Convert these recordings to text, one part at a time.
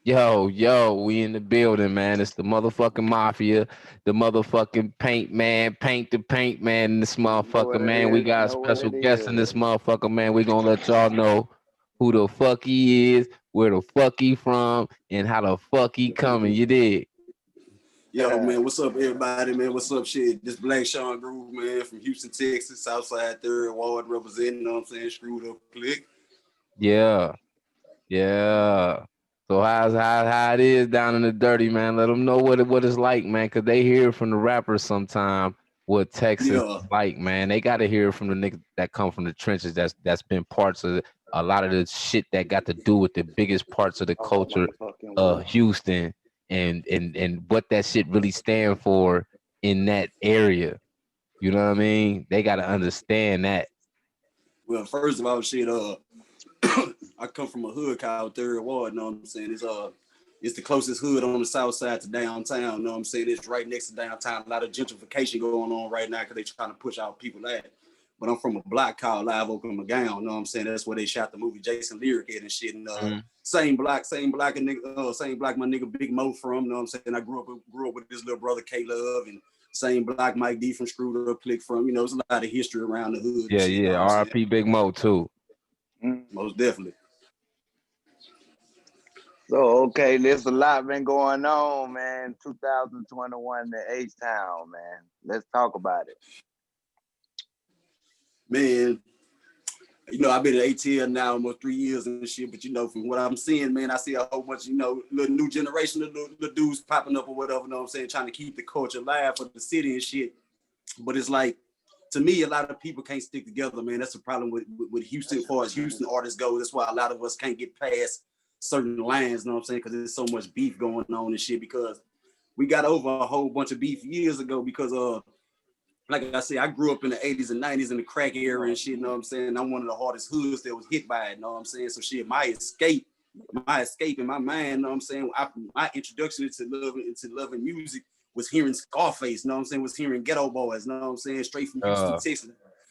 Yo, we in the building, man. It's the motherfucking mafia, the motherfucking paint man, paint the paint man in this You know motherfucker, what it man. We is. You got a know what special it guest in this is. motherfucker, man. We gonna let y'all know who the fuck he is, where the fuck he from, and how the fuck he coming. You did. Yo, man, what's up, everybody, man? What's up, shit? This Black Sean Groove, man, from Houston, Texas, Southside 3rd Ward, representing, you know what I'm saying, screwed up click. Yeah, yeah. So how it is down in the dirty, man? Let them know what it's like, man, cause they hear from the rappers sometime what Texas Yeah, is like, man. They gotta hear from the niggas that come from the trenches. That's been parts of a lot of the shit that got to do with the biggest parts of the Oh culture my fucking of well. Houston and what that shit really stand for in that area. You know what I mean? They gotta understand that. well, first of all, shit, I come from a hood called 3rd Ward, you know what I'm saying? It's the closest hood on the south side to downtown, you know what I'm saying? It's right next to downtown. A lot of gentrification going on right now because they trying to push out people at. But I'm from a block called Live Oak and McGowan, you know what I'm saying? That's where they shot the movie Jason Lyric at and shit. And Mhm. same block my nigga Big Mo from, you know what I'm saying? I grew up with his little brother K Love, and same block Mike D from Screwed Up Click from, there's a lot of history around the hood and Yeah, shit, you yeah. know what I'm saying? R.I.P. Big Mo too. Most definitely. So okay, there's a lot been going on, man. 2021 to H Town, man. Let's talk about it. Man, I've been at ATL now almost 3 years and shit, but from what I'm seeing, man, I see a whole bunch, little new generation of little dudes popping up or whatever, you know what I'm saying, trying to keep the culture alive for the city and shit. But it's like, to me, a lot of people can't stick together, man. That's the problem with Houston, as far as Houston artists go. That's why a lot of us can't get past certain lines, you know what I'm saying, because there's so much beef going on and shit, because we got over a whole bunch of beef years ago because like I said, I grew up in the 80s and 90s in the crack era and shit, you know what I'm saying? I'm one of the hardest hoods that was hit by it, you know what I'm saying? So shit, my escape in my mind, you know what I'm saying? My introduction into loving music was hearing Scarface, you know what I'm saying? Was hearing Ghetto Boys, you know what I'm saying? Straight from Houston, Uh, Texas.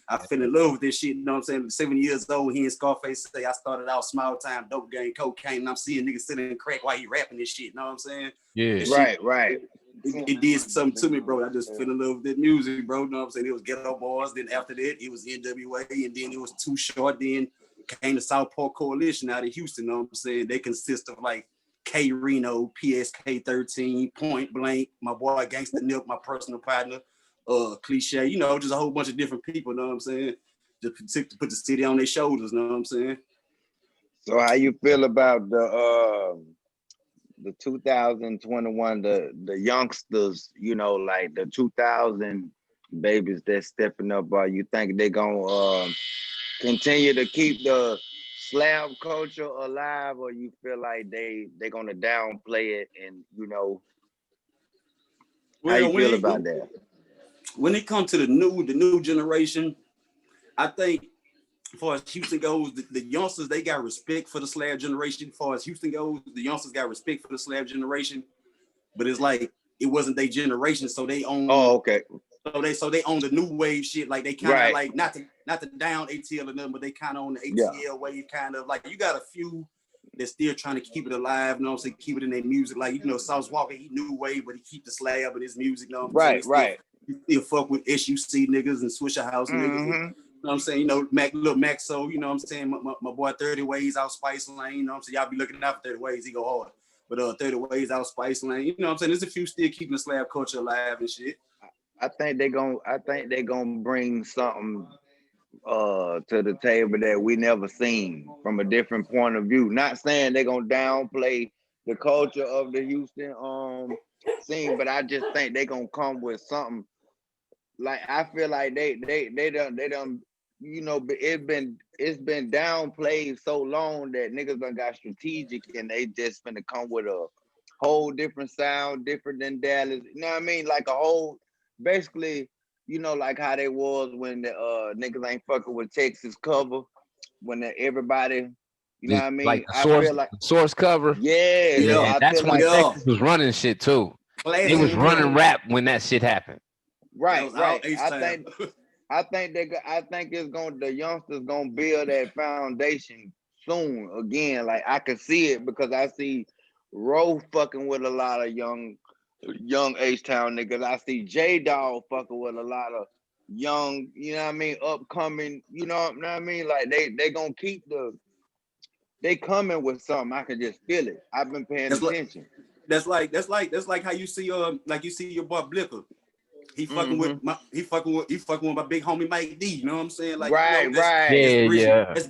I fell in love with this shit, you know what I'm saying? 7 years old, hearing Scarface say I started out small time, dope game, cocaine, and I'm seeing niggas sitting in crack while he rapping this shit, you know what I'm saying? yeah. This shit Right, right. it did something to me, bro. I just fell in love with that music, bro. You know what I'm saying? It was Ghetto Boys. Then after that, it was NWA. And then it was Too Short. Then came the Southpaw Coalition out of Houston. You know what I'm saying? They consist of like K Reno, PSK 13, Point Blank, my boy Gangsta Nip, my personal partner, Cliche, just a whole bunch of different people, you know what I'm saying? Just to put the city on their shoulders, you know what I'm saying? So how you feel about the 2021, the youngsters, like the 2000 babies that's stepping up? You think they gonna continue to keep the slab culture alive, or you feel like they gonna downplay it? And how you Well, feel about that? when it comes to the new generation, I think as far as Houston goes, the youngsters, they got respect for the slab generation. As far as Houston goes, the youngsters got respect for the slab generation. But it's like it wasn't their generation, so they own Oh, okay. so they own the new wave shit. Like they kind of Right. like not to down ATL or nothing, but they kind of own the Yeah. ATL wave. Kind of like you got a few that's still trying to keep it alive. You know what I'm saying? Keep it in their music. Like Sauce Walker, he new wave, but he keep the slab in his music. You know what I'm saying? Right, right. He still fuck with S.U.C niggas and Swisher House niggas. And, Mm-hmm. you know what I'm saying? Mac, so, you know what I'm saying? My boy 30 Ways out Spice Lane, you know what I'm saying? Y'all be looking out for 30 Ways, he go hard. But 30 Ways out Spice Lane, you know what I'm saying? There's a few still keeping the slab culture alive and shit. I think they gonna bring something to the table that we never seen from a different point of view. Not saying they're gonna downplay the culture of the Houston scene, but I just think they're gonna come with something. Like I feel like they done it's been downplayed so long that niggas done got strategic and they just finna come with a whole different sound, different than Dallas. You know what I mean? Like a whole, basically, like how they was when the niggas ain't fucking with Texas cover, when everybody, you know what I Like mean? the I source feel like, the source cover. yeah, so Yeah, Yeah, I that's feel when like, yeah. Texas was running shit too. They Classic. was mm-hmm, running rap when that shit happened. That right, was all right. H I time. think I think the youngsters gonna build that foundation soon again. Like I can see it because I see Roe fucking with a lot of young H-Town niggas. I see J-Dog fucking with a lot of young, you know what I mean, upcoming, you know what I mean? Like they gonna keep they coming with something. I can just feel it. I've been paying attention. That's like how you see your boy Blicker. He fucking with my big homie Mike D. You know what I'm saying? Like, right, you know, that's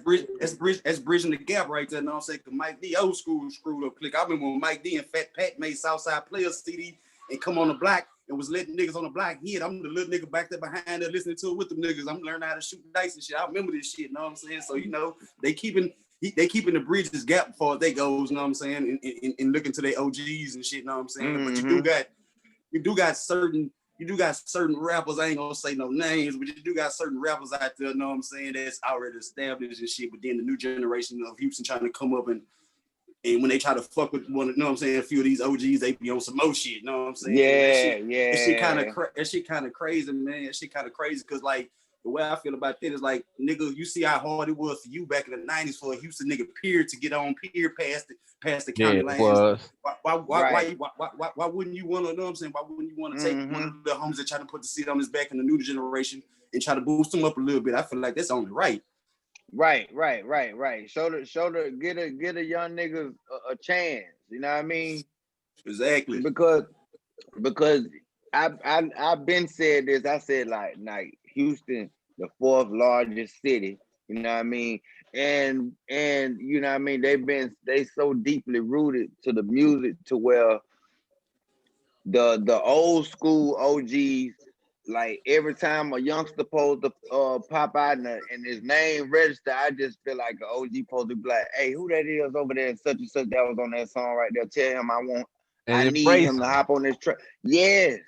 bridging the gap right there. You know what I'm saying? Cause Mike D old school screwed up click. I remember when Mike D and Fat Pat made Southside Players CD and Come on the Block and was letting niggas on the block hit. I'm the little nigga back there behind there listening to it with them niggas. I'm learning how to shoot dice and shit. I remember this shit. You know what I'm saying? So you know they keeping the bridges gap before they goes. You know what I'm saying? And looking to their OGs and shit. You know what I'm saying? But you do got certain rappers, I ain't gonna say no names, but you do got certain rappers out there, you know what I'm saying, that's already established and shit, but then the new generation of Houston trying to come up and when they try to fuck with one, you know what I'm saying, a few of these OGs, they be on some more shit, you know what I'm saying? That shit kind of crazy, man. That shit kind of crazy, because like, the way I feel about that is like, nigga, you see how hard it was for you back in the 90s for a Houston nigga to get on past the county lines. Why wouldn't you want to, know what I'm saying? Why wouldn't you want to take one of the homies that try to put the seat on his back in the new generation and try to boost him up a little bit? I feel like that's only right. Right. Show get a young nigga a chance. You know what I mean? Exactly. Because I've been said this. I said like Houston, the fourth largest city. You know what I mean? And you know what I mean? They so deeply rooted to the music to where the old school OGs, like every time a youngster supposed to pop out and his name register, I just feel like an OG supposed to be like, hey, who that is over there, such and such that was on that song right there. Tell him I need him to hop on this truck. Yes.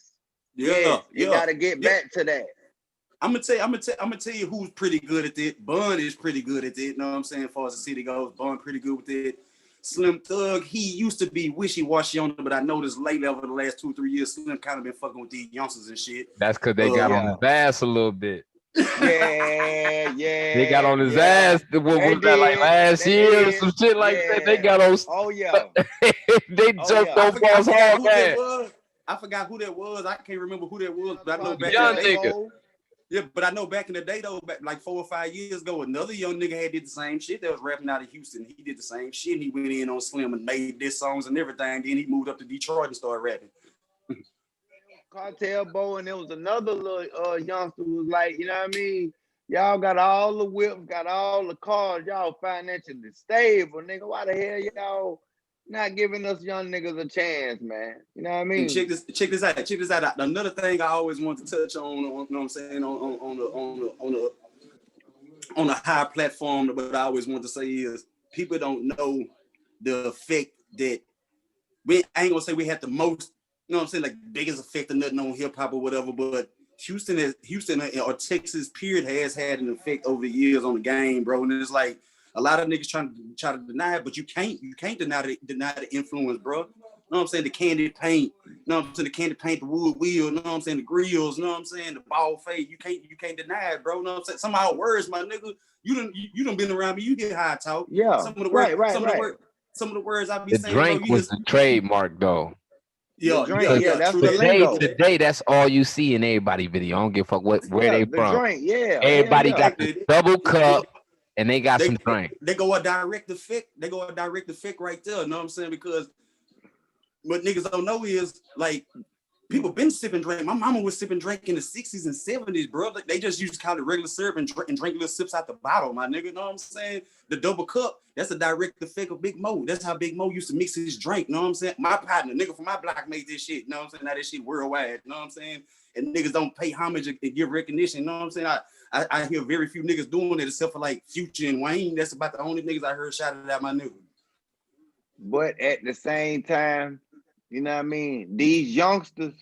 You gotta get back to that. I'm gonna tell you who's pretty good at it. Bun is pretty good at it. You know what I'm saying? As far as the city goes, Bun pretty good with it. Slim Thug, he used to be wishy-washy on it, but I noticed lately over the last 2 or 3 years, Slim kind of been fucking with these youngsters and shit. That's because they got on his ass a little bit. Yeah. They got on his ass. What was that, like last year or some shit like that? They got on. Oh yeah. They jumped on balls hard, man. I forgot who that was. I can't remember who that was, but I know back young in the day. nigga. Yeah, but I know back in the day though, like 4 or 5 years ago, another young nigga had did the same shit that was rapping out of Houston. He did the same shit. He went in on Slim and made diss songs and everything. Then he moved up to Detroit and started rapping. Cartel Bo, and there was another little youngster who was like, you know what I mean? Y'all got all the whips, got all the cars, y'all financially stable, nigga. Why the hell y'all not giving us young niggas a chance, man? You know what I mean? And check this out. Another thing I always want to touch on, you know what I'm saying, on a high platform, but I always want to say is people don't know the effect that I ain't gonna say we had the most, you know what I'm saying, like biggest effect of nothing on hip hop or whatever, but Houston or Texas period has had an effect over the years on the game, bro. And it's like a lot of niggas try to deny it, but you can't deny the influence, bro. You know what I'm saying? The candy paint, you know what I'm saying? The candy paint, the wood wheel, you know what I'm saying? The grills, you know what I'm saying? The ball fade. You can't deny it, bro. You know what I'm saying? Somehow words, my nigga. You done been around me. You get how I talk. Yeah. Some of the words, some of the words I be saying. The drink was the trademark though. Yeah, that's the lingo. Today, that's all you see in everybody video. I don't give a fuck where they from. Drink, everybody got the double cup, and they got some drink. They go a direct effect. Right there. You know what I'm saying? Because what niggas don't know is like people been sipping drink. My mama was sipping drink in the 60s and 70s, bro. They just used to call it regular syrup and drink little sips out the bottle, my nigga. You know what I'm saying? The double cup, that's a direct effect of Big Mo. That's how Big Mo used to mix his drink. You know what I'm saying? My partner, nigga from my block made this shit. You know what I'm saying? Now this shit worldwide. You know what I'm saying? And niggas don't pay homage and give recognition. You know what I'm saying? I hear very few niggas doing it except for like Future and Wayne. That's about the only niggas I heard shouted out my nigga. But at the same time, you know what I mean? These youngsters,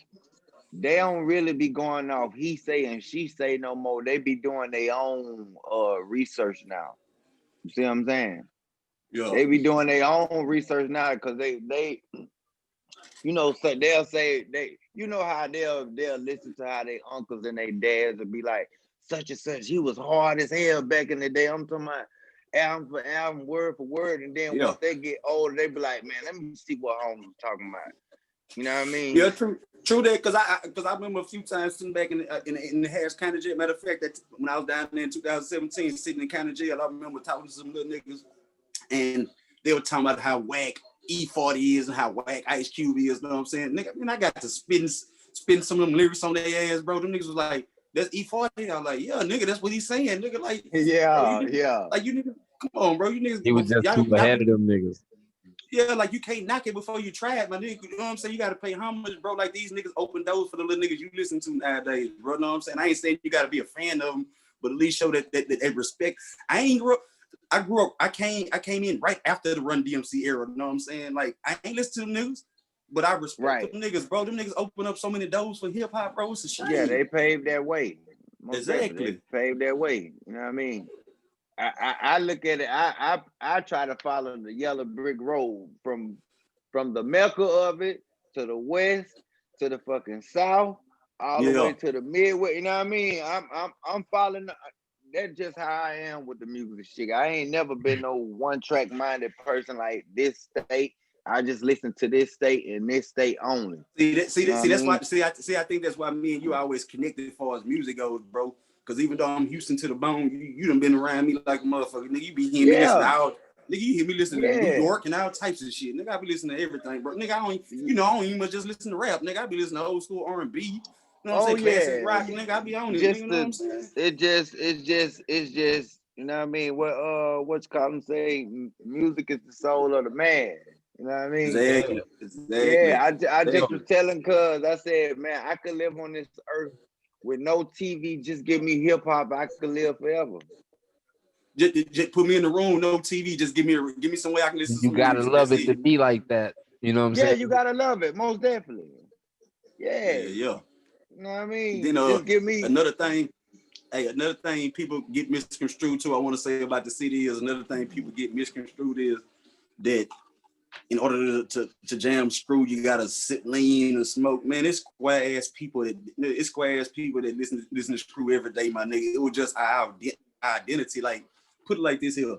they don't really be going off he say and she say no more. They be doing their own research now. You see what I'm saying? Yeah. They be doing their own research now because they you know, so they'll say you know how they'll listen to how their uncles and their dads will be like, such and such, he was hard as hell back in the day. I'm talking about, album for album, word for word, and then once they get older, they be like, man, let me see what Holmes was talking about. You know what I mean? Yeah, true that. Cause I remember a few times sitting back in the Harris County jail. Matter of fact, that when I was down there in 2017, sitting in county jail, I remember talking to some little niggas, and they were talking about how whack E40 is and how whack Ice Cube is. You know what I'm saying? Nigga, I mean, I got to spin some of them lyrics on their ass, bro. Them niggas was like, that's E40. I was like, yeah, nigga, that's what he's saying, nigga. Like, yeah, bro, like you niggas, come on, bro, you niggas. He was just too ahead of them niggas. Yeah, like you can't knock it before you try it, my nigga. You know what I'm saying? You gotta pay homage, bro. Like these niggas open doors for the little niggas you listen to nowadays, bro. You know what I'm saying? I ain't saying you gotta be a fan of them, but at least show that respect. I came in right after the Run DMC era. You know what I'm saying? Like I ain't listen to the niggas, but I respect them niggas, bro. Them niggas open up so many doors for hip hop, bro. It's a shame. Yeah, they paved that way. Exactly. They paved that way. You know what I mean? I look at it. I try to follow the yellow brick road from the mecca of it to the west to the fucking south, all the way to the midway. You know what I mean? I'm following. That's just how I am with the music shit. I ain't never been no one track minded person like this state. I just listen to this state and this state only. I think that's why me and you always connected as far as music goes, bro. Because even though I'm Houston to the bone, you done been around me like a motherfucker. Nigga, you be hearing me listen to all, nigga, you hear me listen to New York and all types of shit. Nigga, I be listening to everything, bro. Nigga, I don't even much just listen to rap. Nigga, I be listening to old school R&B. You know what I'm saying? Classic rock, nigga, I be on it. Nigga, you know what I'm saying? It's just, you know what I mean? What's called say, music is the soul of the man. You know what I mean? Exactly. Yeah, I just was telling cuz, I said, man, I could live on this earth with no TV, just give me hip hop, I could live forever. Just put me in the room, no TV. Just give me some way I can listen. You gotta love it to be like that. You know what I'm saying? Yeah, you gotta love it, most definitely. Yeah. Yeah. You know what I mean? Then just give me another thing. Hey, another thing people get misconstrued too. I want to say about the CD is another thing people get misconstrued is that in order to jam screw, you gotta sit lean and smoke. Man, it's square ass people that listen to screw every day, my nigga. It was just our identity. Like, put it like this here.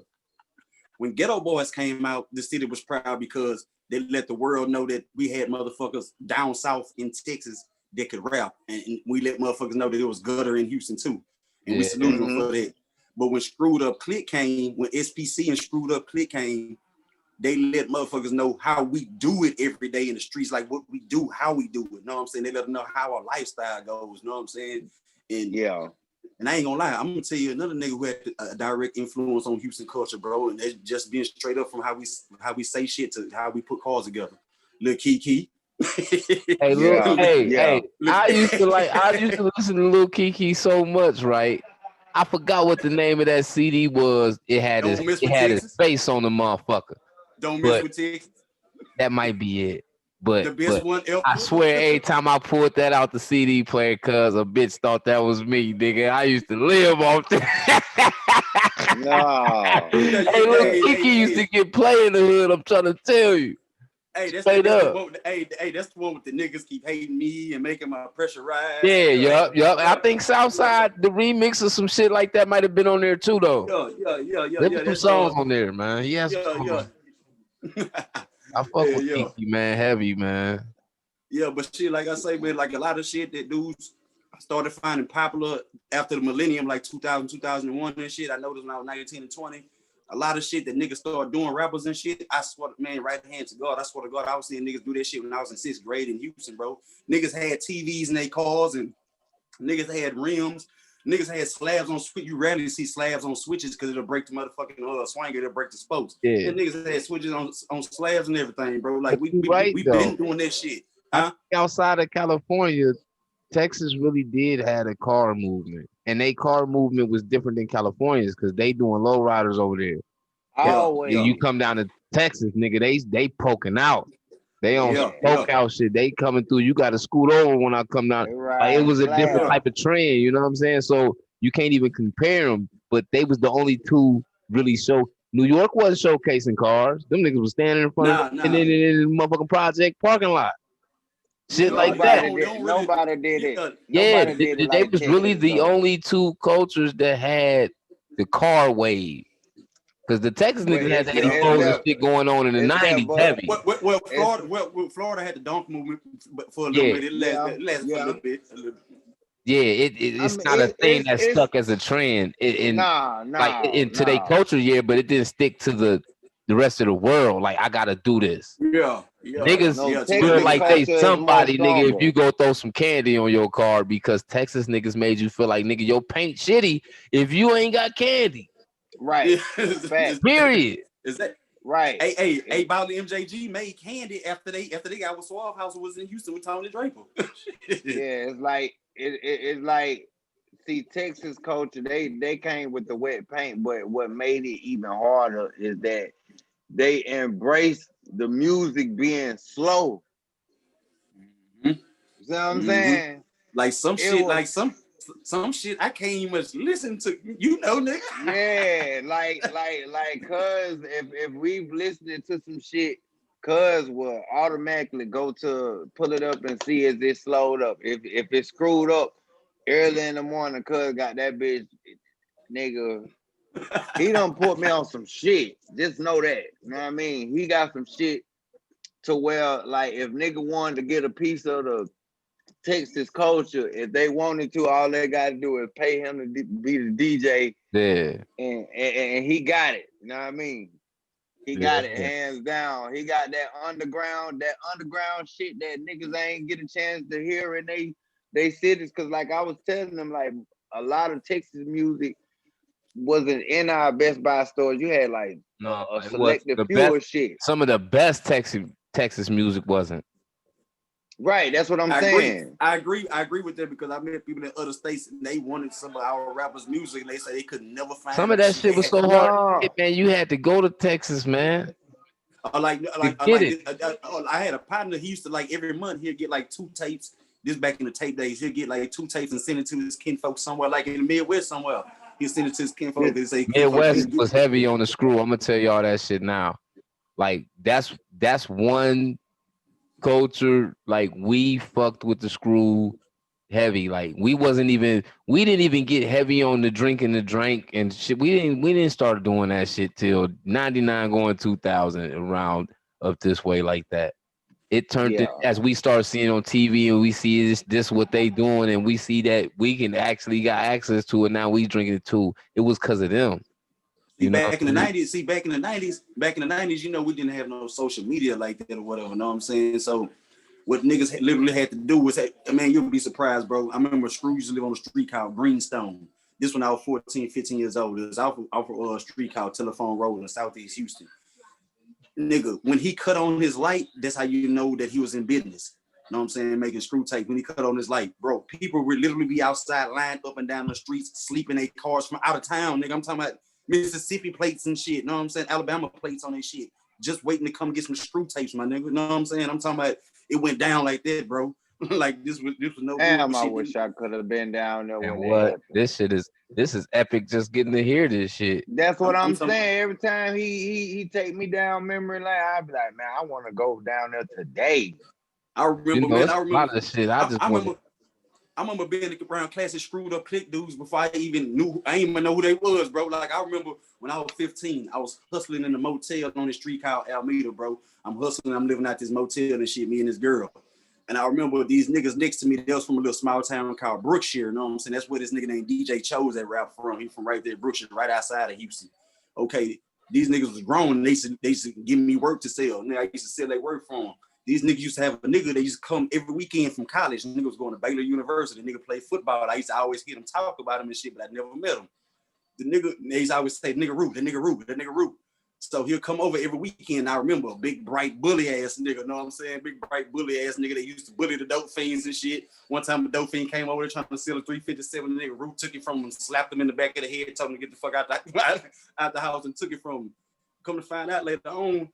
When Ghetto Boys came out, the city was proud because they let the world know that we had motherfuckers down south in Texas that could rap. And we let motherfuckers know that it was gutter in Houston too. And we saluted them for that. But when Screwed Up Click came, when SPC and Screwed Up Click came, they let motherfuckers know how we do it every day in the streets, like what we do, how we do it. You know what I'm saying? They let them know how our lifestyle goes. You know what I'm saying? And I ain't gonna lie, I'm gonna tell you another nigga who had a direct influence on Houston culture, bro. And that's just being straight up from how we say shit to how we put calls together. Lil Kiki. Hey, look, hey. I used to listen to Lil Kiki so much, right? I forgot what the name of that CD was. It had his face on the motherfucker. Don't miss with Texas. That might be it. But the best one ever. I swear, every time I pulled that out the CD player, cuz a bitch thought that was me, nigga. I used to live off that. No. Hey, look, Kiki used to get played in the hood. I'm trying to tell you. Hey, that's the one with the niggas keep hating me and making my pressure rise. Yeah, yup. I think Southside, the remix of some shit like that might have been on there too, though. Yeah. There were some songs on there, man. Yes. I fuck with Kiki, man, heavy, man. Yeah, but shit, like I say, man, like a lot of shit that dudes started finding popular after the millennium, like 2000, 2001 and shit. I noticed when I was 19 and 20, a lot of shit that niggas started doing, rappers and shit. I swear, man, right hand to God, I swear to God, I was seeing niggas do that shit when I was in 6th grade in Houston, bro. Niggas had TVs in their cars and niggas had rims. Niggas had slabs on switch. You rarely see slabs on switches because it'll break the motherfucking swanger, it'll break the spokes. Yeah. And niggas had switches on slabs and everything, bro. Like we been doing that shit. Huh? Outside of California, Texas really did have a car movement. And they car movement was different than California's because they doing low riders over there. Always. You come down to Texas, nigga, they poking out. They on poke out shit. They coming through. You got to scoot over when I come down. Like, it was a different type of trend. You know what I'm saying? So you can't even compare them. But they was the only two really show. New York wasn't showcasing cars. Them niggas was standing in front of in the motherfucking project parking lot. Shit like that. Nobody did it. They was really the only two cultures that had the car wave. Because the Texas niggas had 84s and shit going on in the 90s heavy. Florida had the dunk movement for a little bit. It lasted for a little bit. Yeah, it's not a thing that stuck as a trend in today's culture, but it didn't stick to the rest of the world. Like, I gotta do this. Yeah. Niggas feel like they somebody, nigga, if you go throw some candy on your car because Texas niggas made you feel like, nigga, your paint shitty if you ain't got candy. Right. Period. Is that right? Hey, Bobby MJG made candy after they got with Suave House was in Houston with Tony Draper. Yeah, it's like it's like, see, Texas culture, they came with the wet paint, but what made it even harder is that they embrace the music being slow. You know what I'm saying? Like some shit I can't even much listen to, nigga. Yeah, like, cuz if we've listened to some shit, cuz will automatically go to pull it up and see is it slowed up. If it's screwed up early in the morning, cuz got that bitch, nigga. He done put me on some shit. Just know that. You know what I mean? He got some shit to where, like, if nigga wanted to get a piece of the Texas culture, if they wanted to, all they got to do is pay him to be the DJ. Yeah. And he got it. You know what I mean? He got it hands down. He got that underground shit that niggas ain't get a chance to hear in they cities. Cause like I was telling them, like, a lot of Texas music wasn't in our Best Buy stores. You had like a selective few of shit. Some of the best Texas music wasn't. Right, that's what I'm saying. I agree with that because I met people in other states and they wanted some of our rappers' music and they say they could never find some of that shit was so hard, man. You had to go to Texas, man. I had a partner. He used to, like, every month he'd get like 2 tapes. This back in the tape days, he'd get like 2 tapes and send it to his kinfolk somewhere, like in the Midwest somewhere. He'd send it to his kinfolk. They say Midwest was heavy on the screw. I'm gonna tell y'all that shit now. Like, that's one culture. Like, we fucked with the screw heavy. Like, we didn't even get heavy on the drink and shit. We didn't start doing that shit till 99 going 2000 around up this way like that. It turned it, as we start seeing on TV and we see this what they doing and we see that we can actually got access to it. Now we drinking it too. It was because of them. Back in the 90s, we didn't have no social media like that or whatever, know what I'm saying? So what niggas literally had to do was, you'll be surprised, bro. I remember Screw used to live on a street called Greenstone. This when I was 14, 15 years old. It was off a street called Telephone Road in Southeast Houston. Nigga, when he cut on his light, that's how you know that he was in business. Know what I'm saying? Making screw tape. When he cut on his light, bro, people would literally be outside lined up and down the streets, sleeping in cars from out of town, nigga. I'm talking about Mississippi plates and shit. Know what I'm saying? Alabama plates on their shit. Just waiting to come get some screw tapes, my nigga. Know what I'm saying? I'm talking about it went down like that, bro. Like this was no. Damn, I wish I could have been down there. And what? This is epic. Just getting to hear this shit. That's what I'm saying. Every time he take me down memory lane, I be like, man, I want to go down there today. I remember a lot of shit. I remember being around classic screwed up click dudes before I even know who they was, bro. Like, I remember when I was 15, I was hustling in the motel on the street called Alameda, bro. I'm hustling, I'm living out this motel and shit, me and this girl. And I remember these niggas next to me, they was from a little small town called Brookshire, you know what I'm saying? That's where this nigga named DJ chose that rap from. He from right there, Brookshire, right outside of Houston. Okay, these niggas was grown, and they used to give me work to sell. And I used to sell their work for them. These niggas used to have a nigga that used to come every weekend from college. The nigga was going to Baylor University. The nigga played football. I used to always hear them talk about him and shit, but I never met him. The nigga, they used to always say, nigga Root. So he'll come over every weekend. I remember a big, bright, bully ass nigga, know what I'm saying? Big, bright, bully ass nigga that used to bully the dope fiends and shit. One time a dope fiend came over there trying to sell a 357. The nigga Root took it from him, slapped him in the back of the head, told him to get the fuck out the house and took it from him. Come to find out later on,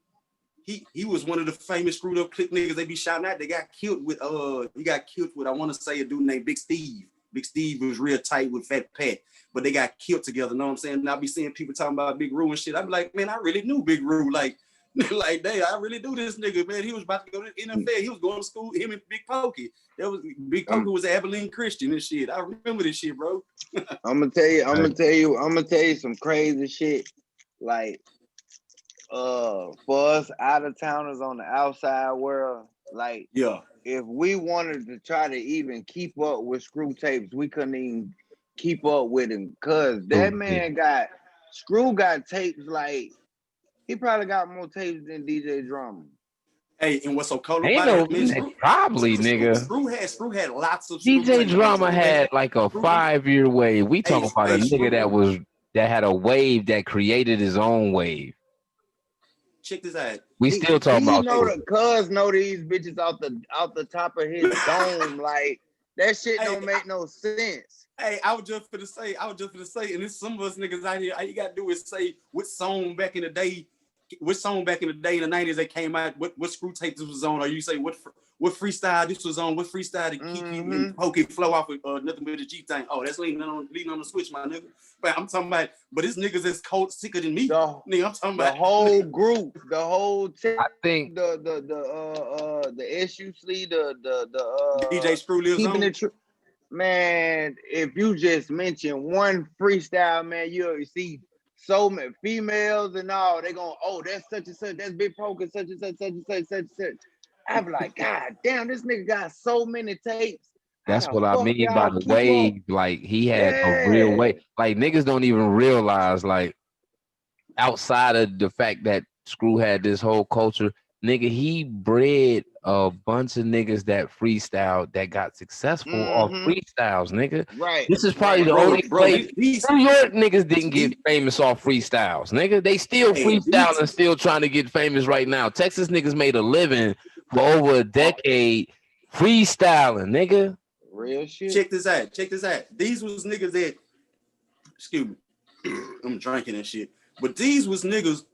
he was one of the famous screwed up click niggas they be shouting out. They got killed with, I want to say a dude named Big Steve. Big Steve was real tight with Fat Pat, but they got killed together, know what I'm saying? And I be seeing people talking about Big Roo and shit. I be like, man, I really knew Big Roo. Like, damn, I really knew this nigga, man. He was about to go to the NFL. He was going to school, him and Big Pokey. Big Pokey was an Abilene Christian and shit. I remember this shit, bro. I'm gonna tell you some crazy shit. like for us out of towners on the outside world, like if we wanted to try to even keep up with Screw tapes, we couldn't even keep up with him, cause that man Screw got tapes like he probably got more tapes than DJ Drama. Hey, and what's so cool Ain't about no, it, man, probably, nigga. Screw had lots of DJ Drama had like a 5-year wave. We talking about a nigga that had a wave that created his own wave. Check this out. We still talking about cuz know these bitches out the top of his dome. Like that shit don't make no sense. Hey, I was just finna say, and there's some of us niggas out here, all you gotta do is say which song back in the day in the 90s that came out, what Screw tape this was on, or you say what freestyle this was on, what freestyle the Kiki and Pokey flow off of Nothing But a G thing. Oh, that's leaning on the switch, my nigga. But I'm talking about, but this niggas is cold sicker than me. Nigga, I'm talking about the whole group, the whole team. I think the S.U.C, the DJ Screw lives on. Man, if you just mention one freestyle, man, you'll see so many females and all. They going, oh, that's such and such, that's Big Poker, such and such, such and such, such and such. I'm like, God damn, this nigga got so many tapes. That's what I mean by the wave. Like he had a real wave. Like niggas don't even realize, like, outside of the fact that Screw had this whole culture, nigga, he bred a bunch of niggas that freestyle that got successful off freestyles, nigga. Right. This is probably the only place New York niggas didn't get famous off freestyles, nigga. They still freestyling and still trying to get famous right now. Texas niggas made a living for over a decade freestyling, nigga. Real shit. Check this out. These was niggas that, excuse me, I'm drinking and shit. But these was niggas.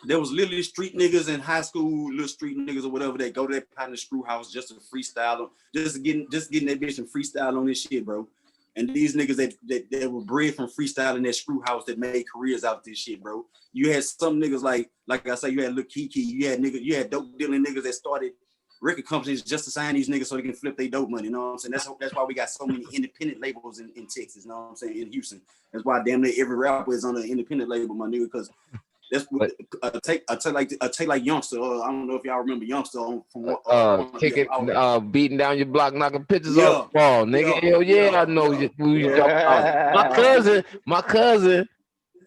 There was literally street niggas in high school, little street niggas or whatever that go to that partner Screw house just to freestyle them, just getting that bitch and freestyle on this shit, bro. And these niggas that were bred from freestyling that Screw house that made careers out of this shit, bro. You had some niggas like I say, you had Lil Kiki, you had dope dealing niggas that started record companies just to sign these niggas so they can flip their dope money. You know what I'm saying? That's why we got so many independent labels in Texas. You know what I'm saying? In Houston, that's why damn near every rapper is on an independent label, my nigga, because. That's I take like Youngster. I don't know if y'all remember Youngster beating down your block, knocking pictures off the wall, nigga. Hell yeah, I know who you talking about. My cousin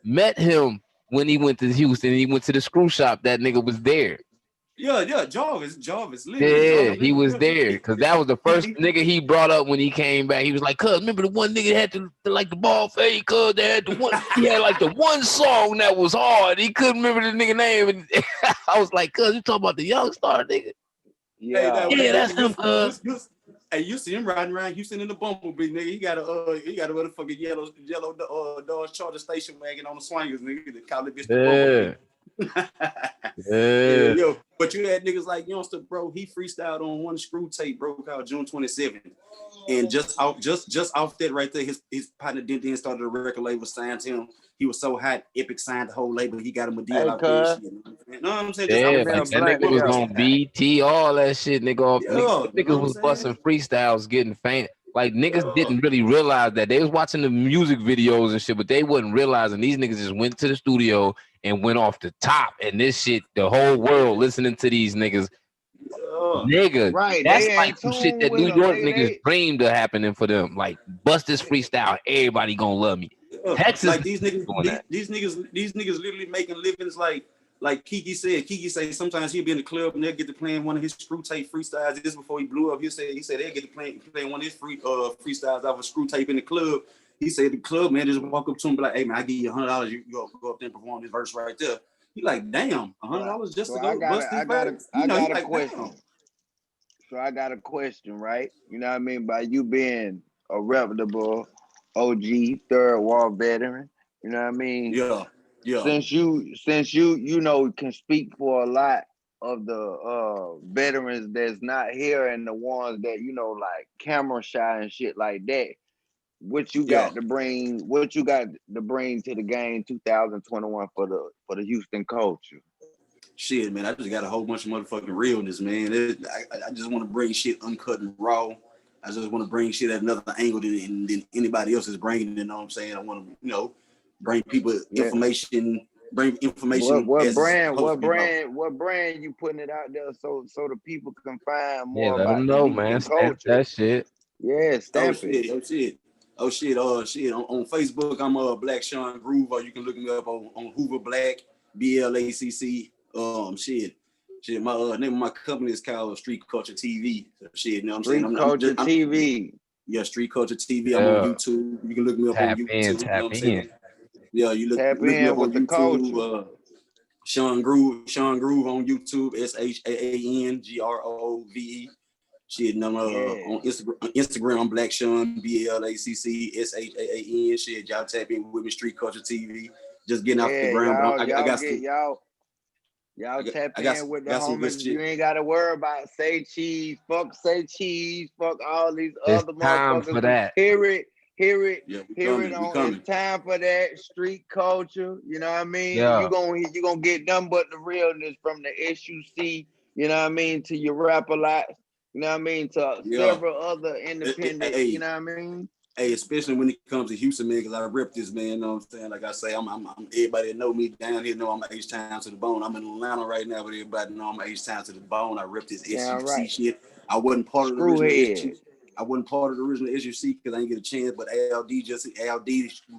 met him when he went to Houston. He went to the Screw shop. That nigga was there. Yeah, Jarvis. Yeah, he was there because that was the first nigga he brought up when he came back. He was like, "Cuz, remember the one nigga had to like the ball fade? Cuz they had the one. He had like the one song that was hard. He couldn't remember the nigga name." And I was like, "Cuz, you talking about the young star nigga?" Yeah, that's him. Hey, you see him riding around Houston in the Bumblebee, nigga. He got a motherfucking yellow Dodge Charger station wagon on the swingers, nigga. They call it bitch the Bumblebee. Yo, but you had niggas like Youngster, bro. He freestyled on one Screw tape, bro, called June 27th. And just off that right there, his partner then started a record label, signed him. He was so hot, Epic signed the whole label. He got him a deal out there. You know what I'm saying? That nigga was on BT, all that shit, nigga. Niggas was busting freestyles, getting famous. Like niggas didn't really realize that they was watching the music videos and shit, but they wasn't realizing these niggas just went to the studio and went off the top. And this shit, the whole world listening to these niggas. Nigga, right? That's like some shit that New York niggas dreamed of happening for them. Like bust this freestyle, everybody gonna love me. Texas, like these niggas literally making livings like Kiki said sometimes he'll be in the club and they'll get to playing one of his Screw tape freestyles. This before he blew up. He said they'll get to playing one of his freestyles off a Screw tape in the club. He said the club man just walk up to him and be like, "Hey man, I give you $100. You go up there and perform this verse right there." He like, "Damn, $100 just to go bust this verse." I got a question. Damn. So I got a question, right? You know what I mean? By you being a reputable OG third wall veteran, you know what I mean? Yeah. Since you know can speak for a lot of the veterans that's not here and the ones that you know like camera shy and shit like that. What you got to bring? What you got to bring to the game 2021 for the Houston culture? Shit, man, I just got a whole bunch of motherfucking realness, man. I just want to bring shit uncut and raw. I just want to bring shit at another angle than anybody else is bringing. You know what I'm saying? I want to, bring people information bring information. What brand you putting it out there so the people can find more let about them the know, youth man. and Stamp culture? that shit. Yeah, stamp it. Oh shit. On Facebook, I'm Black Sean Groove, or you can look me up on Hoover Blacc, BLACC. Shit. My name of my company is called Street Culture TV. So shit, you know what I'm saying? Street Culture TV. Yeah, Street Culture TV. I'm on YouTube. You can look me up on YouTube. You know what I'm saying? Yeah, you look me up on YouTube. Sean Groove on YouTube. SHAANGROOVE. Shit, and I'm on Instagram, I'm Black Sean, BLACC SHAAN. Shit, y'all tap in with me, Street Culture TV. Just getting off the ground. Y'all tap in with the homies. You ain't gotta worry about say cheese, fuck all these other motherfuckers. For that. Hear it. Yeah, It's time for that street culture. You know what I mean? Yeah. You gonna get nothing but the realness from the S.U.C. You know what I mean? To your Rap a Lot. You know what I mean? To several other independent. You know what I mean? Hey, especially when it comes to Houston, man, because I rep this, man. You know what I'm saying? Like I say, I'm everybody that know me down here know I'm H-Town to the bone. I'm in Atlanta right now, but everybody know I'm H-Town to the bone. I rep this S.U.C. shit. I wasn't part of the original S.U.C. I wasn't part of the original S.U.C. because I didn't get a chance, but LD,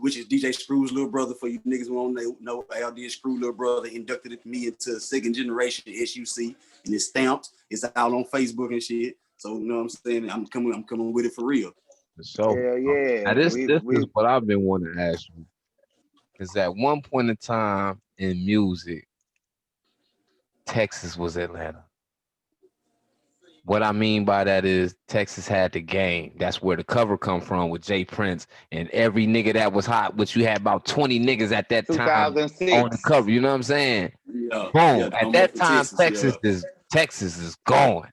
which is DJ Screw's little brother, for you niggas who don't know, LD Screw little brother inducted me into a second generation S.U.C. and it's stamped. It's out on Facebook and shit. So you know what I'm saying? I'm coming with it for real. So now this is what I've been wanting to ask you. Because at one point in time in music, Texas was Atlanta. What I mean by that is Texas had the game. That's where the cover come from with Jay Prince and every nigga that was hot, which you had about 20 niggas at that time 2006. on the cover. You know what I'm saying? Yeah, boom. At that time, Texas is going.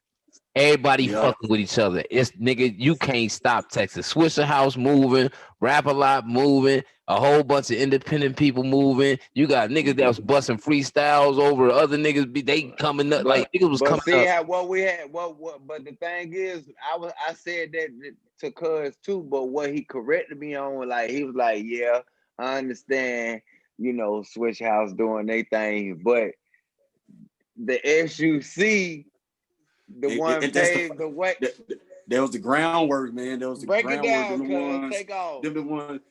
Everybody fucking with each other. It's nigga, you can't stop Texas. Swisher House moving, Rap a Lot moving, a whole bunch of independent people moving. You got niggas that was busting freestyles over other niggas. They coming up like niggas was coming up. But the thing is, I said that to Cuz too. But what he corrected me on, like he was like, yeah, I understand. You know, Switch House doing their thing, but the S.U.C. The one paved the way. There was the groundwork, man. There was the break groundwork. it down, cuz. Take off. Them the ones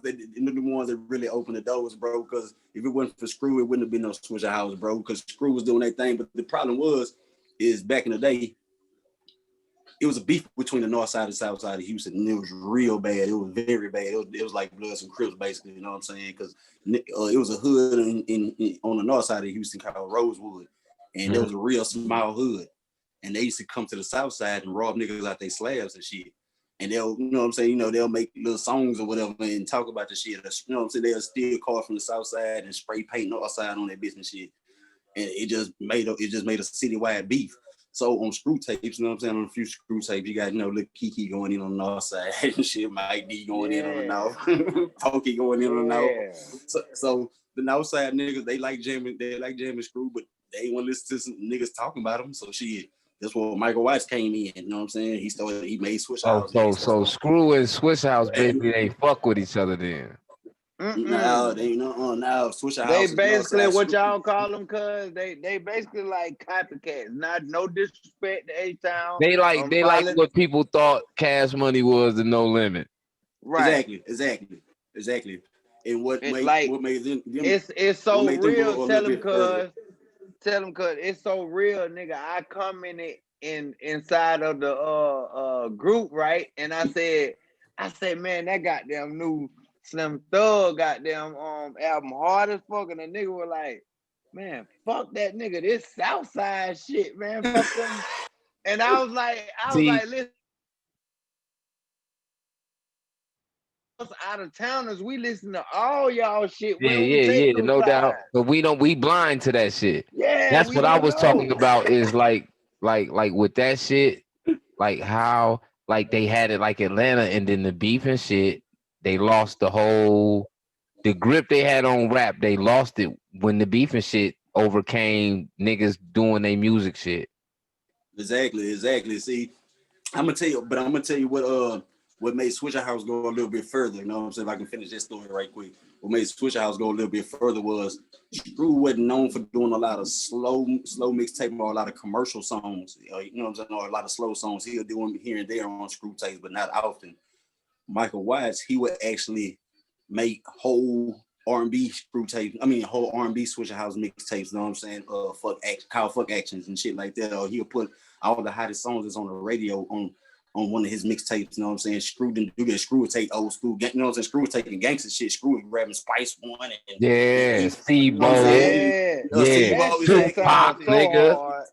that really opened the doors, bro. Because if it wasn't for Screw, it wouldn't have been no Swisher House, bro. Because Screw was doing their thing. But the problem is back in the day, it was a beef between the north side and south side of Houston, and it was real bad. It was very bad. It was like Bloods and Crips, basically. You know what I'm saying? Because it was a hood on the north side of Houston called Rosewood, and it was a real small hood. And they used to come to the south side and rob niggas out their slabs and shit. And they'll, you know what I'm saying, they'll make little songs or whatever and talk about the shit. You know what I'm saying? They'll steal cars from the south side and spray paint north side on that business shit. And it just made a citywide beef. So on Screw tapes, you know what I'm saying, on a few Screw tapes, you got, little Kiki going in on the north side and shit, Mike D going in on the north, Pokey going in on the north. So the north side niggas, they like jamming Screw, but they ain't want to listen to some niggas talking about them. So shit. That's where Michael Watts came in. You know what I'm saying? He made Swish House. So Screw and Swish House basically they fuck with each other then. No, they no Swish House. They basically what y'all call them, cuz they basically like copycats. No disrespect to H-Town. They like what people thought Cash Money was the No Limit. Right. Exactly. And what made them it's so real. Tell them cuz it's so real, nigga. I commented inside of the group, right? And I said, man, that goddamn new Slim Thug goddamn album hard as fuck. And the nigga was like, man, fuck that nigga. This Southside shit, man. Fuck them. And I was like, listen. Out of towners, we listen to all y'all shit. Yeah, no doubt. But we blind to that shit. Yeah, that's what I was talking about. Is like with that shit, like how like they had it like Atlanta, and then the beef and shit, they lost the grip they had on rap. They lost it when the beef and shit overcame niggas doing their music shit. Exactly. See, I'm gonna tell you what what made Swisher House go a little bit further, you know what I'm saying? If I can finish this story right quick. What made Swisher House go a little bit further was Screw wasn't known for doing a lot of slow mixtape or a lot of commercial songs, you know what I'm saying, or a lot of slow songs. He'll do them here and there on Screw tapes, but not often. Michael Watts, he would actually make whole R&B Screw tapes. I mean, whole R&B Swisher House mixtapes. You know what I'm saying? Fuck actions and shit like that. Or he'll put all the hottest songs that's on the radio on one of his mixtapes. You know what I'm saying? Screw didn't do that. Screw would take old school. You know what I'm saying? Screw would taking gangster shit. Screw would grabbing Spice One and C-Bo. Tupac, nigga. Hard.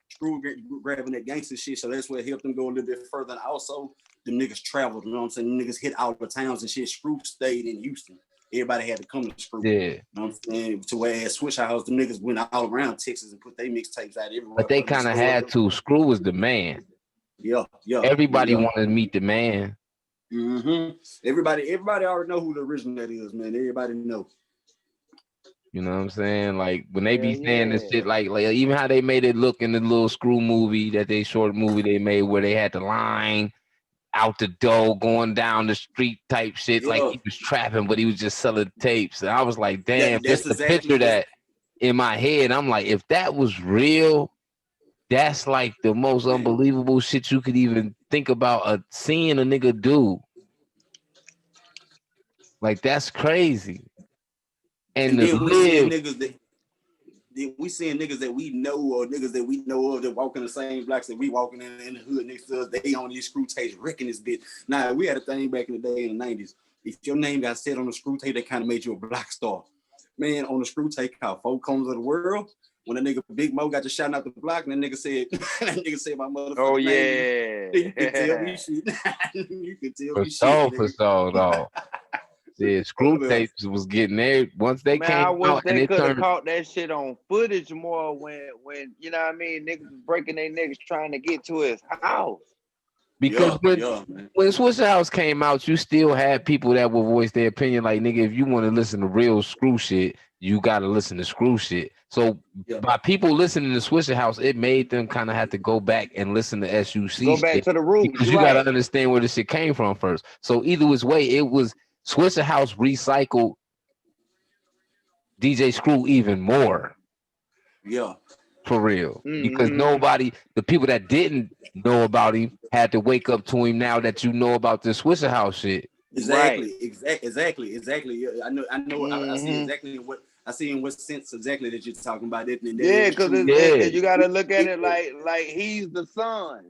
Screw grabbing that gangster shit. So that's what helped them go a little bit further. And also, the niggas traveled. You know what I'm saying? The niggas hit all the towns and shit. Screw stayed in Houston. Everybody had to come to Screw. Yeah. You know what I'm saying? To whereas Swisher House, the niggas went all around Texas and put their mixtapes out everywhere. But they kind of had to. Screw was the man. Yeah. Everybody wanted to meet the man. Mm-hmm. Everybody already know who the original that is, man. Everybody know. You know what I'm saying? Like when they be saying this shit, like even how they made it look in the little Screw movie, short movie they made where they had the line out the door going down the street type shit, like he was trapping, but he was just selling tapes. And I was like, damn, that's the picture that in my head. I'm like, if that was real, that's like the most unbelievable shit you could even think about seeing a nigga do. Like that's crazy. And then we seeing niggas that we know or niggas that we know of that walk in the same blocks that we walking in the hood next to us. They on these Screw tapes wrecking this bitch. Now we had a thing back in the day in the 90s. If your name got said on the Screw tape, they kind of made you a block star. Man, on the Screw tape called Four Corners of the World. When a nigga Big Mo got to shouting out the block, and that nigga said my motherfucker. Yeah. You can tell me shit. You can tell me shit. For sure, dog. Yeah, Screw tapes was getting there once they came out. They could have caught that shit on footage more when you know what I mean, niggas breaking their niggas trying to get to his house. Because when Swisher House came out, you still had people that would voice their opinion. Like, nigga, if you want to listen to real Screw shit, you got to listen to Screw shit. So by people listening to Swisher House, it made them kind of have to go back and listen to S.U.C. Go back to the roots. Because you got to understand where this shit came from first. So either which way, it was Swisher House recycled DJ Screw even more. Yeah. For real. Because the people that didn't know about him had to wake up to him now that you know about this Swisher House shit. Exactly. Yeah, I know. I see in what sense exactly that you're talking about it. Because you got to look at it like he's the son.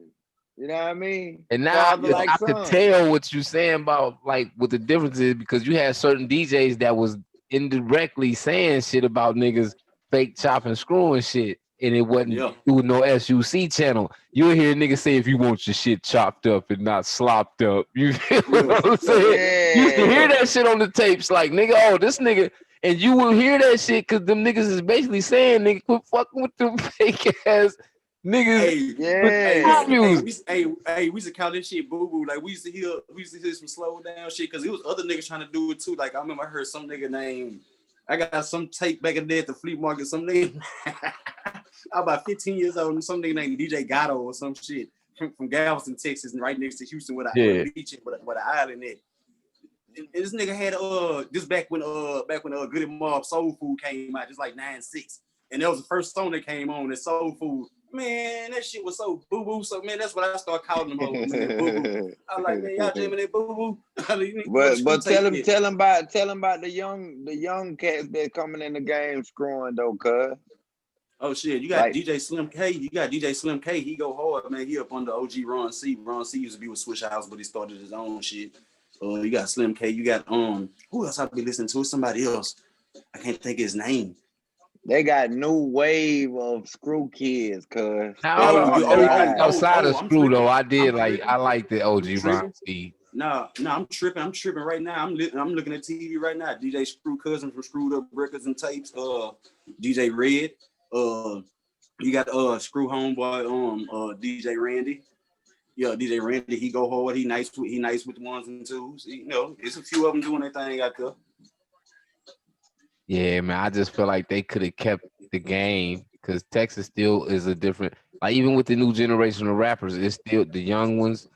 You know what I mean? And now I could tell what you're saying about like what the difference is, because you had certain DJs that was indirectly saying shit about niggas fake chopping, screwing shit. And it wasn't doing no S.U.C. channel. You'll hear niggas say, if you want your shit chopped up and not slopped up. You feel what I'm saying? You used to hear that shit on the tapes, like, nigga, oh, this nigga. And you will hear that shit because them niggas is basically saying, nigga, quit fucking with them fake ass niggas. We used to call this shit boo boo. Like, we used to hear some slow down shit because it was other niggas trying to do it too. Like, I remember I heard some nigga named, I got some tape back in there at the flea market. Some nigga, I'm about 15 years old, and some nigga named DJ Gatto or some shit from Galveston, Texas, and right next to Houston with a beach with an island in. And this nigga had this back when Good and Mob Soul Food came out, just like 9-6, and that was the first song that came on. That Soul Food, man, that shit was so boo boo. So man, that's what I started calling them over, man, boo boo. I was like, man, y'all jamming that boo boo. But tell him about the young cats that coming in the game screwing though, cuz. Oh shit, you got DJ Slim K. He go hard, man. He up under OG Ron C. Ron C used to be with Swisher House, but he started his own shit. You got Slim K. You got who else I be listening to? Somebody else. I can't think of his name. They got new wave of Screw kids, cuz. Outside of Screw though, I like the OG Ron C. No, I'm tripping right now. I'm looking at TV right now. DJ Screw cousin from Screwed Up Records and Tapes. DJ Red. You got Screw homeboy. DJ Randy. Yeah, DJ Randy. He go hard. He nice with the ones and twos. You know, it's a few of them doing their thing out there. Yeah, man. I just feel like they could have kept the game because Texas still is a different. Like even with the new generation of rappers, it's still the young ones.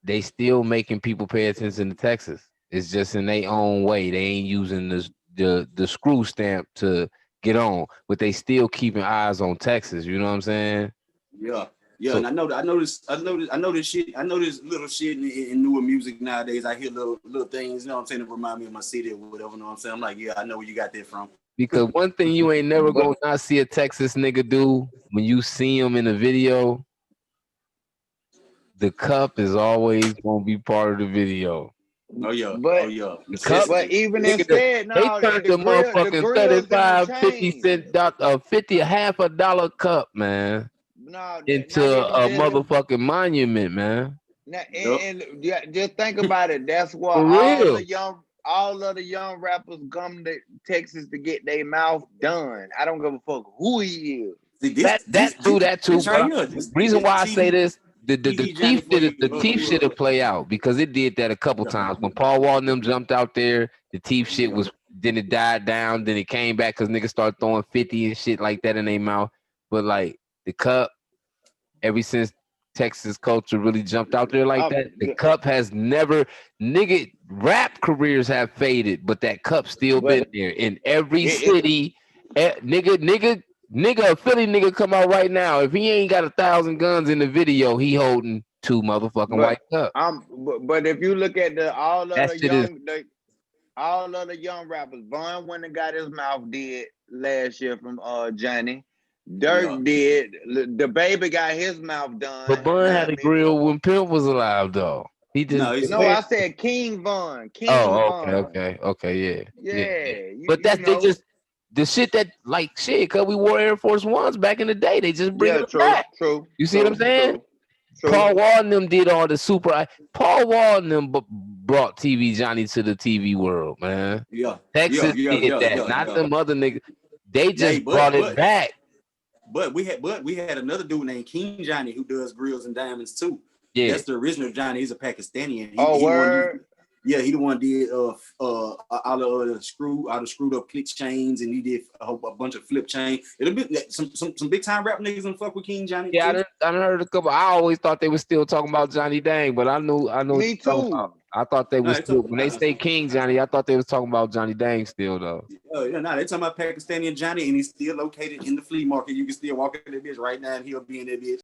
they still making people pay attention to Texas. It's just in their own way. They ain't using the screw stamp to get on, but they still keeping eyes on Texas. You know what I'm saying? Yeah. Yeah, So, and I know this shit. I know this little shit in newer music nowadays. I hear little things, you know what I'm saying, that remind me of my city or whatever, you know what I'm saying? I'm like, yeah, I know where you got that from. because one thing you ain't never But gonna not see a Texas nigga do when you see him in a video, the cup is always gonna be part of the video. Oh yeah, but oh yeah. The cup, but Necessity. even nigga, instead, they no, turned the the grill, the motherfucking grills and the 35, 50 chains. cent, 50, a half a dollar cup, man, No, into not even a just motherfucking monument, man. now, Yep. and yeah, just think about it. That's why For real. all of the young rappers come to Texas to get their mouth done. I don't give a fuck who he is. See, That too. this right But here. reason This why I say TV, this, the TV Johnny teeth for you. the teeth shit will play out because it did that a couple Yeah, times. When Paul Wall and them jumped out there, the teeth shit yeah. was then it died down, then it came back because niggas started throwing 50 and shit like that in their mouth. But like the cup, ever since Texas culture really jumped out there like that, the Yeah, cup has never nigga rap careers have faded, but that cup still been but there in every it city. Nigga, a Philly nigga come out right now. If he ain't got 1,000 guns in the video, he holding 2 motherfucking but white cups. but if you look at That shit is all of the young rappers, Von went and got his mouth did last year from Johnny. Yeah. Dirk did. The baby got his mouth done. but Bun Now had I a mean, grill when Pimp was alive though. He just No, it's no, I said King Von. King oh, Von. okay, yeah. Yeah, But you that's they know. just the shit that like shit, cause we wore Air Force Ones back in the day. They just bringing Yeah, them true, back. true, You see what I'm true, saying? true, true. Paul Wall and them did all the super. Paul Wall and them brought TV Johnny to the TV world, man. yeah, Texas did that, not yeah. them other niggas. They Hey, just brought it back. but we had another dude named King Johnny who does grills and diamonds too. Yeah. That's the original Johnny. He's a Pakistani. And Oh, he the one word. he the one did all the screwed up click chains, and he did a bunch of flip chain. It'll be some big time rap niggas and fuck with King Johnny Yeah, too. I done heard a couple. I always thought they were still talking about Johnny Dang, but I knew what Me you're talking too. about. I thought they No, was still when they say King Johnny, I thought they was talking about Johnny Dang still though. yeah, no, they talking about Pakistani and Johnny, and he's still located in the flea market. You can still walk in that bitch right now, and he'll be in that bitch.